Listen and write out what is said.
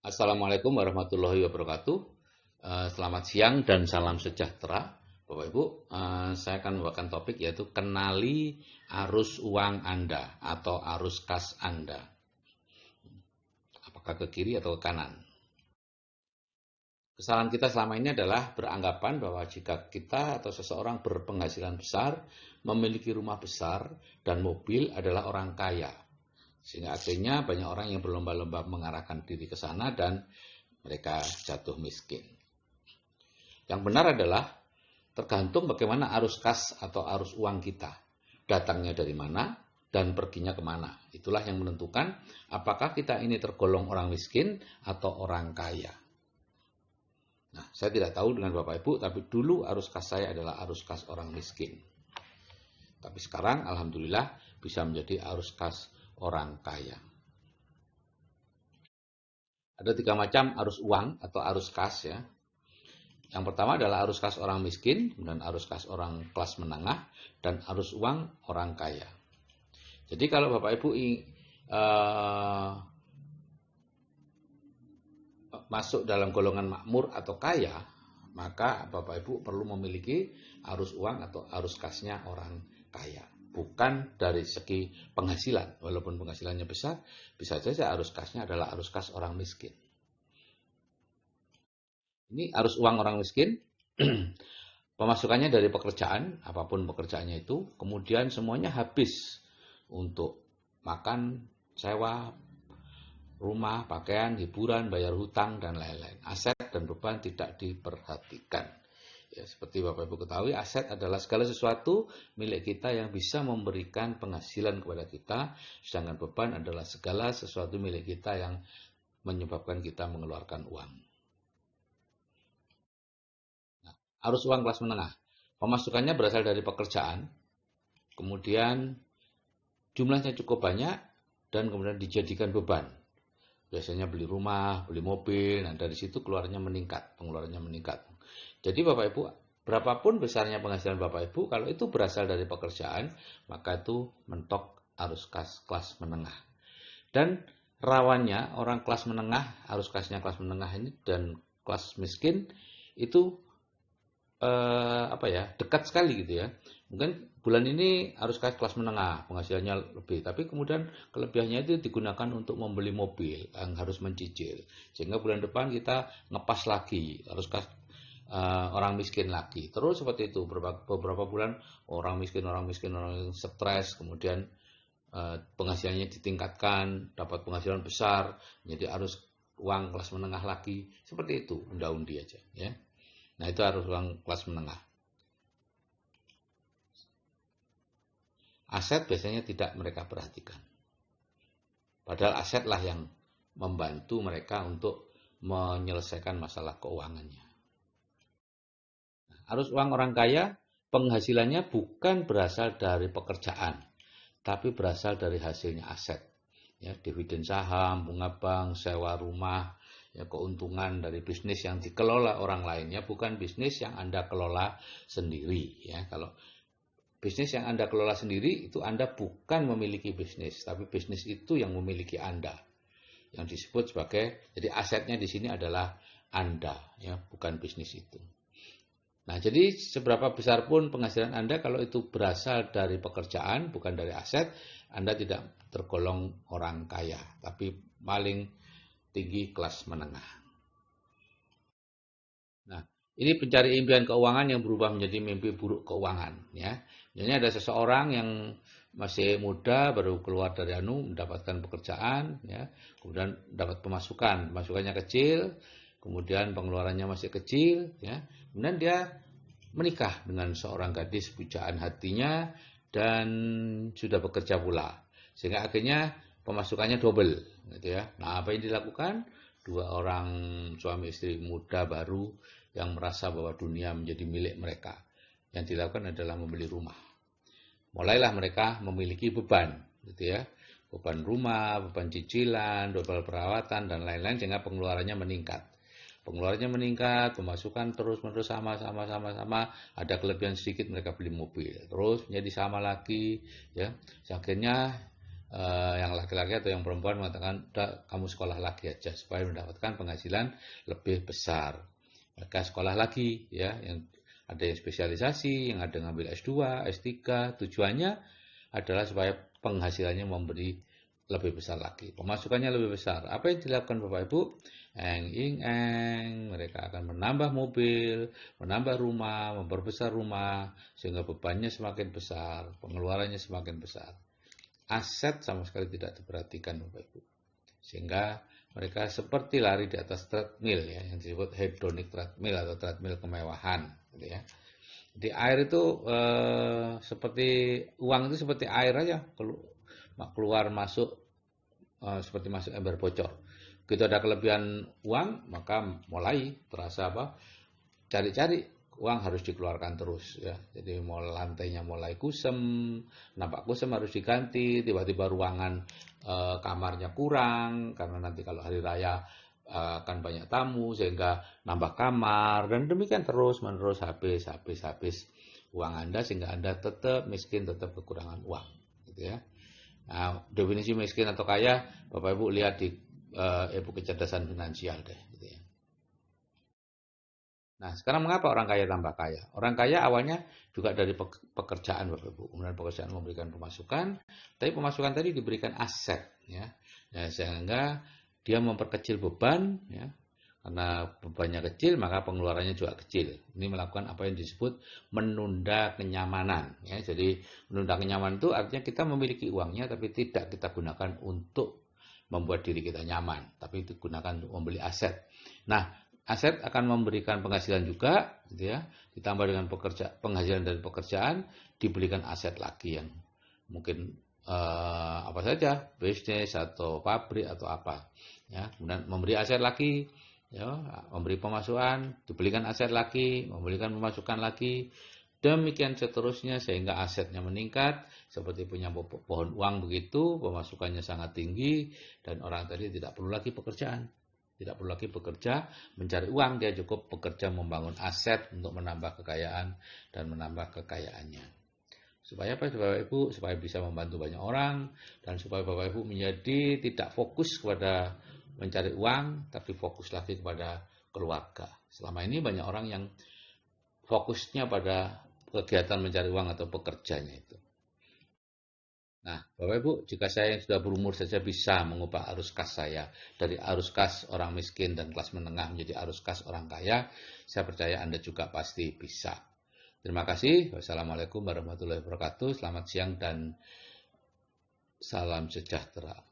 Assalamualaikum warahmatullahi wabarakatuh. Selamat siang dan salam sejahtera, Bapak Ibu. Saya akan membawakan topik yaitu kenali arus uang Anda atau arus kas Anda. Apakah ke kiri atau ke kanan? Kesalahan kita selama ini adalah beranggapan bahwa jika kita atau seseorang berpenghasilan besar, memiliki rumah besar dan mobil adalah orang kaya. Sehingga akhirnya banyak orang yang berlomba-lomba mengarahkan diri ke sana dan mereka jatuh miskin. Yang benar adalah tergantung bagaimana arus kas atau arus uang kita. Datangnya dari mana dan perginya kemana. Itulah yang menentukan apakah kita ini tergolong orang miskin atau orang kaya. Nah, saya tidak tahu dengan Bapak Ibu, tapi dulu arus kas saya adalah arus kas orang miskin. Tapi sekarang alhamdulillah bisa menjadi arus kas orang kaya. Ada 3 macam arus uang atau arus kas ya. Yang pertama adalah arus kas orang miskin, kemudian arus kas orang kelas menengah, dan arus uang orang kaya. Jadi kalau Bapak Ibu masuk dalam golongan makmur atau kaya, maka Bapak Ibu perlu memiliki arus uang atau arus kasnya orang kaya. Bukan dari segi penghasilan, walaupun penghasilannya besar, bisa saja arus kasnya adalah arus kas orang miskin. Ini arus uang orang miskin, pemasukannya dari pekerjaan, apapun pekerjaannya itu, kemudian semuanya habis untuk makan, sewa, rumah, pakaian, hiburan, bayar hutang, dan lain-lain. Aset dan beban tidak diperhatikan. Ya, seperti Bapak Ibu ketahui, aset adalah segala sesuatu milik kita yang bisa memberikan penghasilan kepada kita, sedangkan beban adalah segala sesuatu milik kita yang menyebabkan kita mengeluarkan uang. Nah, arus uang kelas menengah, pemasukannya berasal dari pekerjaan, kemudian jumlahnya cukup banyak, dan kemudian dijadikan beban. Biasanya beli rumah, beli mobil, nah dari situ pengeluarannya meningkat. Jadi Bapak Ibu, berapapun besarnya penghasilan Bapak Ibu, kalau itu berasal dari pekerjaan, maka itu mentok arus kas kelas menengah. Dan rawannya orang kelas menengah, arus kasnya kelas menengah ini dan kelas miskin itu dekat sekali gitu ya. Mungkin bulan ini arus kas kelas menengah, penghasilannya lebih, tapi kemudian kelebihannya itu digunakan untuk membeli mobil yang harus mencicil. Sehingga bulan depan kita ngepas lagi arus kas orang miskin lagi. Terus seperti itu beberapa bulan orang miskin stres, kemudian penghasilannya ditingkatkan, dapat penghasilan besar, jadi arus uang kelas menengah lagi. Seperti itu, unda-undi aja ya. Nah, itu arus uang kelas menengah. Aset biasanya tidak mereka perhatikan. Padahal asetlah yang membantu mereka untuk menyelesaikan masalah keuangannya. Nah, arus uang orang kaya, penghasilannya bukan berasal dari pekerjaan, tapi berasal dari hasilnya aset. Ya, dividen saham, bunga bank, sewa rumah, ya, keuntungan dari bisnis yang dikelola orang lainnya, bukan bisnis yang Anda kelola sendiri. Ya, kalau bisnis yang Anda kelola sendiri, itu Anda bukan memiliki bisnis, tapi bisnis itu yang memiliki Anda. Yang disebut sebagai, jadi asetnya di sini adalah Anda, ya, bukan bisnis itu. Nah, jadi seberapa besar pun penghasilan Anda, kalau itu berasal dari pekerjaan, bukan dari aset, Anda tidak tergolong orang kaya, tapi paling tinggi kelas menengah. Nah, ini pencari impian keuangan yang berubah menjadi mimpi buruk keuangan. Ya, jadi ada seseorang yang masih muda, baru keluar dari mendapatkan pekerjaan, ya, kemudian dapat pemasukannya kecil, kemudian pengeluarannya masih kecil, ya, kemudian dia menikah dengan seorang gadis pujaan hatinya dan sudah bekerja pula, sehingga akhirnya pemasukannya double, gitu ya. Nah, apa yang dilakukan? 2 orang suami istri muda baru yang merasa bahwa dunia menjadi milik mereka. Yang dilakukan adalah membeli rumah. Mulailah mereka memiliki beban, gitu ya. Beban rumah, beban cicilan, beban perawatan dan lain-lain, sehingga pengeluarannya meningkat. Pemasukan terus-menerus sama, ada kelebihan sedikit mereka beli mobil, terus menjadi sama lagi, ya. Akhirnya yang laki-laki atau yang perempuan mengatakan, udah kamu sekolah lagi aja supaya mendapatkan penghasilan lebih besar. Mereka sekolah lagi, ya, yang ada yang spesialisasi, yang ada ngambil S2, S3, tujuannya adalah supaya penghasilannya memberi lebih besar lagi, pemasukannya lebih besar. Apa yang dilakukan Bapak Ibu? Mereka akan menambah mobil, menambah rumah, memperbesar rumah, sehingga bebannya semakin besar, pengeluarannya semakin besar. Aset sama sekali tidak diperhatikan Bapak Ibu. Sehingga mereka seperti lari di atas treadmill, ya, yang disebut hedonic treadmill atau treadmill kemewahan, gitu ya. Di air itu seperti uang itu seperti air aja, keluar masuk seperti masuk ember bocor. Begitu ada kelebihan uang, maka mulai terasa apa? Cari-cari uang harus dikeluarkan terus, ya. Jadi lantainya mulai kusem, nampak kusem harus diganti, tiba-tiba ruangan kamarnya kurang karena nanti kalau hari raya akan banyak tamu sehingga nambah kamar, dan demikian terus menerus habis uang Anda sehingga Anda tetap miskin, tetap kekurangan uang, gitu ya. Nah, definisi miskin atau kaya, Bapak Ibu lihat di Ibu kecerdasan finansial deh, gitu ya. Nah, sekarang mengapa orang kaya tambah kaya? Orang kaya awalnya juga dari pekerjaan, Bapak Ibu. Kemudian pekerjaan memberikan pemasukan, tapi pemasukan tadi diberikan aset, ya. Nah, sehingga dia memperkecil beban, ya. Karena bebannya kecil, maka pengeluarannya juga kecil. Ini melakukan apa yang disebut menunda kenyamanan, ya. Jadi menunda kenyamanan itu artinya kita memiliki uangnya, tapi tidak kita gunakan untuk membuat diri kita nyaman, tapi digunakan untuk membeli aset. Nah, aset akan memberikan penghasilan juga, gitu ya. Ditambah dengan penghasilan dari pekerjaan, dibelikan aset lagi yang mungkin apa saja, bisnis atau pabrik atau apa, ya. Kemudian memberi aset lagi, ya, memberi pemasukan, dibelikan aset lagi, memberikan pemasukan lagi, demikian seterusnya sehingga asetnya meningkat, seperti punya pohon uang begitu, pemasukannya sangat tinggi dan orang tadi tidak perlu lagi pekerjaan. Tidak perlu lagi bekerja mencari uang, dia cukup bekerja membangun aset untuk menambah kekayaan dan menambah kekayaannya. Supaya apa, Bapak Ibu? Supaya bisa membantu banyak orang dan supaya Bapak Ibu menjadi tidak fokus kepada mencari uang, tapi fokus lagi kepada keluarga. Selama ini banyak orang yang fokusnya pada kegiatan mencari uang atau pekerjanya itu. Nah, Bapak Ibu, jika saya yang sudah berumur saja bisa mengubah arus kas saya dari arus kas orang miskin dan kelas menengah menjadi arus kas orang kaya, saya percaya Anda juga pasti bisa. Terima kasih. Wassalamualaikum warahmatullahi wabarakatuh. Selamat siang dan salam sejahtera.